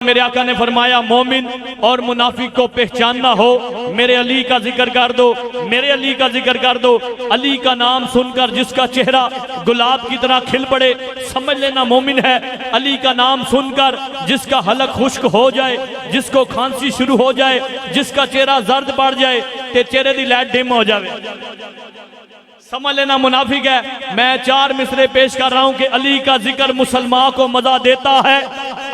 میرے آقا نے فرمایا مومن اور منافق کو پہچاننا ہو میرے علی کا ذکر کر دو، میرے علی کا ذکر کر دو۔ علی کا نام سن کر جس کا چہرہ گلاب کی طرح کھل پڑے سمجھ لینا مومن ہے۔ علی کا نام سن کر جس کا حلق خشک ہو جائے، جس کو کھانسی شروع ہو جائے، جس کا چہرہ زرد پڑ جائے تے چہرے دی لائٹ ڈم ہو جائے سمجھ لینا منافق ہے۔ میں 4 مصرے پیش کر رہا ہوں کہ علی کا ذکر مسلمان کو مزہ دیتا ہے،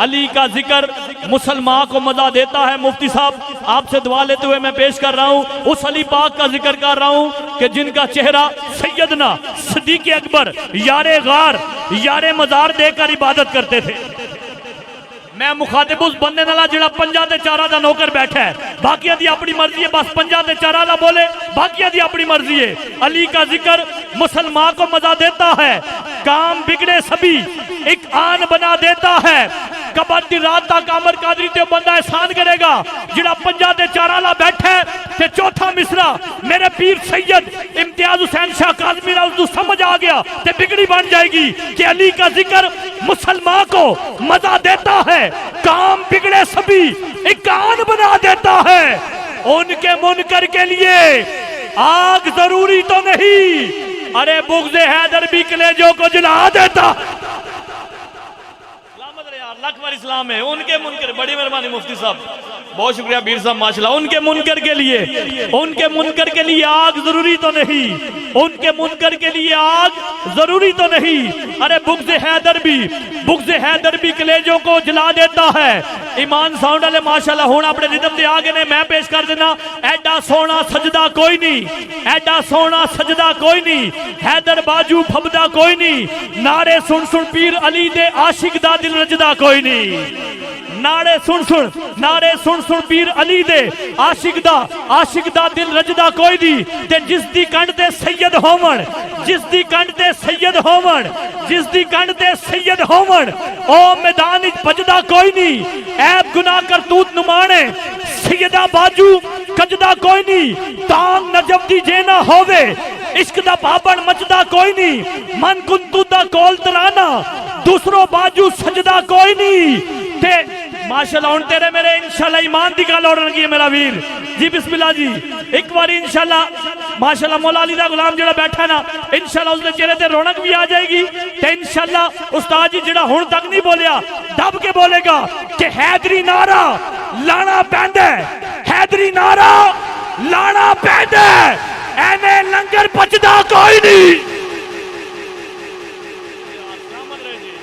علی کا ذکر مسلمان کو مزہ دیتا ہے۔ مفتی صاحب آپ سے دعا لیتے ہوئے میں پیش کر رہا ہوں، اس علی پاک کا ذکر کر رہا ہوں کہ جن کا چہرہ سیدنا صدیق اکبر یار غار یار مزار دے کر عبادت کرتے تھے۔ میں مخاطب اس بندے نالا جڑا پنجا تے چارہ دا نوکر بیٹھا ہے، باقیہ دی اپنی مرضی ہے، بس پنجا تے چارہ دا بولے باقیہ دی اپنی مرضی ہے۔ علی کا ذکر مسلمان کو مزہ دیتا ہے، کام بگڑے سبھی ایک آن بنا دیتا ہے۔ قبر دی رات تک عمر قادری تے بندہ احسان کرے گا جڑا پنجا تے چارہ لا بیٹھا ہے۔ تے چوتھا مصرع میرے پیر سید امتیاز حسین شاہ کاظمی راؤ سمجھ آ گیا تے بگڑی بن جائے گی کہ علی کا ذکر مسلمان کو مزہ دیتا ہے، کام بگڑے سبھی ایک آن بنا دیتا ہے۔ ان کے منکر کے لیے آگ ضروری تو نہیں، ارے بغض حیدر بھی کلیجوں کو جلا دیتا۔ لاکھ بار اسلام ہے۔ ان کے منکر، بڑی مہربانی مفتی صاحب، بہت شکریہ بیر صاحب ماشاءاللہ۔ ان کے منکر کے لیے آگ ضروری تو نہیں، ان کے منکر کے لیے آگ ضروری تو نہیں، ارے بغض حیدر بھی کلیجوں کو جلا دیتا ہے۔ ایمان ساؤنڈ والے ماشاءاللہ ہون اپنے ردم دے آگے نے میں پیش کر دینا۔ ایڈا سونا سجدہ کوئی نہیں، ایڈا سونا سجدہ کوئی نہیں، حیدر باجو پھبدا کوئی نہیں، نعرے سن سن پیر علی دے عاشق دا دل رجدہ کوئی نہیں۔ نعرے سن سن پیر علی دے عاشق دا دل رجدہ کوئی نہیں۔ تے جس دی کنڈ تے سید ہومن، جس دی کنڈ تے سید ہومن او میدان اچ بجدہ کوئی نہیں۔ عیب گناہ کرتوت نمانے سیدہ باجو کجدہ کوئی نہیں۔ تانگ نجف دی جینا ہووے عشق دا بابن مچدہ کوئی نہیں۔ من کنتو دا کول ترانا دوسروں باجو سجدہ کوئی نہیں۔ تے ماشاءاللہ ان تیرے میرے انشاءاللہ ایمان دی گل اور لگی ہے میرا ویر جی۔ بسم اللہ جی ایک باری انشاءاللہ ماشاءاللہ مولا علی دا غلام جڑا بیٹھا ہے نا انشاءاللہ اس دے چہرے تے رونق بھی آ جائے گی۔ تے انشاءاللہ استاد جی جڑا ہن تک نہیں بولیا دب کے بولے گا کہ حیدری نعرہ لانا پیندا ہے، حیدری نعرہ لانا پیندا ہے، ایویں لنگر پچدا کوئی نہیں۔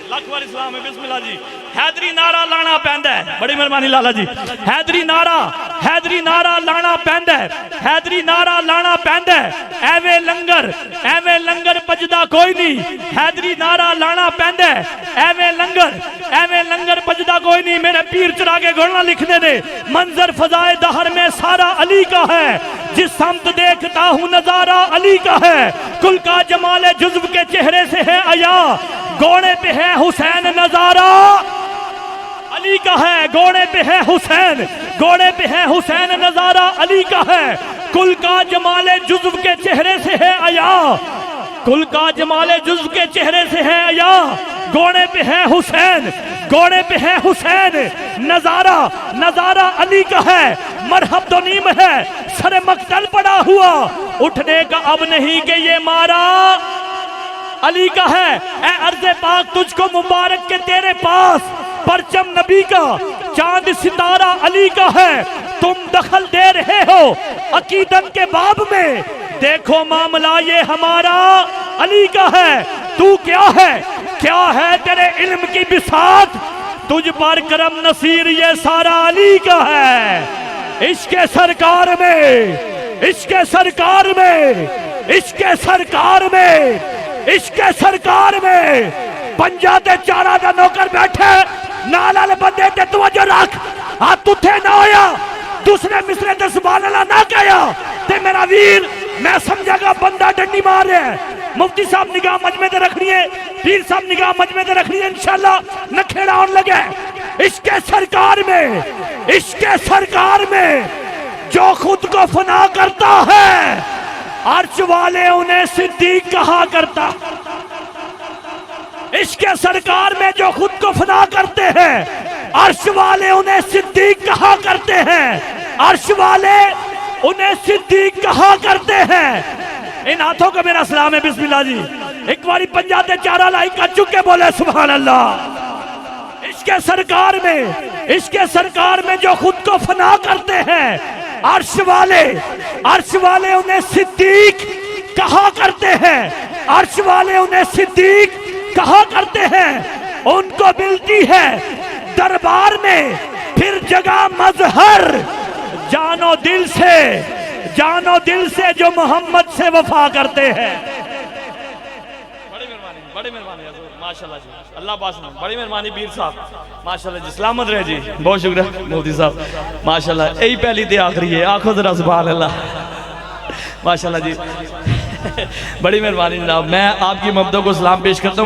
لاکھ بار اسلام ہے۔ بسم اللہ جی حیدری نعرہ لانا پیندا ہے، بڑی مہربانی لالا جی۔ حیدری نعرہ لانا پیندا ہے، حیدری نعرہ لانا پیندا ہے، ایویں لنگر پجدا کوئی نہیں۔ حیدری نعرہ لانا پیندا ہے، ایویں لنگر پجدا کوئی نہیں۔ میرے پیر چراغے گھوڑنا لکھنے نے منظر فضائے دہر میں سارا علی کا ہے، جس سمت دیکھتا ہوں نظارہ علی کا ہے، کل کا جمال جزو کے چہرے سے ہے عیا، گوڑے پہ ہے حسین نظارہ علی کا ہے، گوڑے پہ ہے حسین نظارہ علی کا ہے، کل کا جمال جزو کے چہرے سے ہے عیا، کل کا جمال جزو کے چہرے سے ہے عیا، گوڑے پہ ہے حسین نظارہ علی کا ہے، مرحب دو نیم ہے سر مقتل پڑا ہوا، اٹھنے کا اب نہیں کہ یہ مارا علی کا ہے۔ اے عرض پاک تجھ کو مبارک کے تیرے پاس پرچم نبی کا، چاند ستارہ علی کا ہے، تم دخل دے رہے ہو عقیدت کے باب میں، دیکھو معاملہ یہ ہمارا علی کا ہے، تو کیا ہے تیرے علم کی بساط، تجھ پر کرم نصیر یہ سارا علی کا ہے۔ عشق سرکار میں پنجا تے چارہ دا نوکر بیٹھے نال والے بندے تے توجہ رکھ، ہاتھ اٹھے نہ ہویا دوسرے مصرے تے سبحان اللہ نہ کہیا تے میرا ویر میں سمجھا گا بندہ ڈنڈی مار رہے ہیں۔ مفتی صاحب نگاہ مجمع تے رکھنی ہے، پیر صاحب نگاہ مجمع تے رکھنی ہے، انشاءاللہ نکھیڑا ہون لگے۔ عشق سرکار میں جو خود کو فنا کرتا ہے عرش والے انہیں صدیق کہا کرتا۔ عشق سرکار میں جو خود کو فنا کرتے ہیں عرش والے انہیں صدیق کہا کرتے ہیں، عرش والے انہیں صدیق کہا کرتے ہیں۔ ان ہاتھوں کا میرا سلام ہے، بسم اللہ جی، ایک باری پنجاتے چارہ لائی کا چکے بولے سبحان اللہ۔ عشق سرکار میں، عشق سرکار میں جو خود کو فنا کرتے ہیں، عرش والے انہیں صدیق کہا کرتے ہیں، عرش والے انہیں صدیق کہا کرتے ہیں۔ ان کو ملتی ہے دربار میں پھر جگہ مظہر، جان و دل سے جو محمد سے وفا کرتے ہیں۔ بڑی مہربانی حضور، ماشاءاللہ جی، اللہ پاس نام، بڑی مہربانی پیر صاحب، ماشاءاللہ جی، سلامت رہے جی، بہت شکریہ مفتی صاحب، ماشاءاللہ، یہی پہلی تھی آخری ہے، آنکھوں ذرا سبحان اللہ، ماشاءاللہ جی، بڑی مہربانی جناب۔ میں آپ کی محبتوں کو سلام پیش کرتا ہوں۔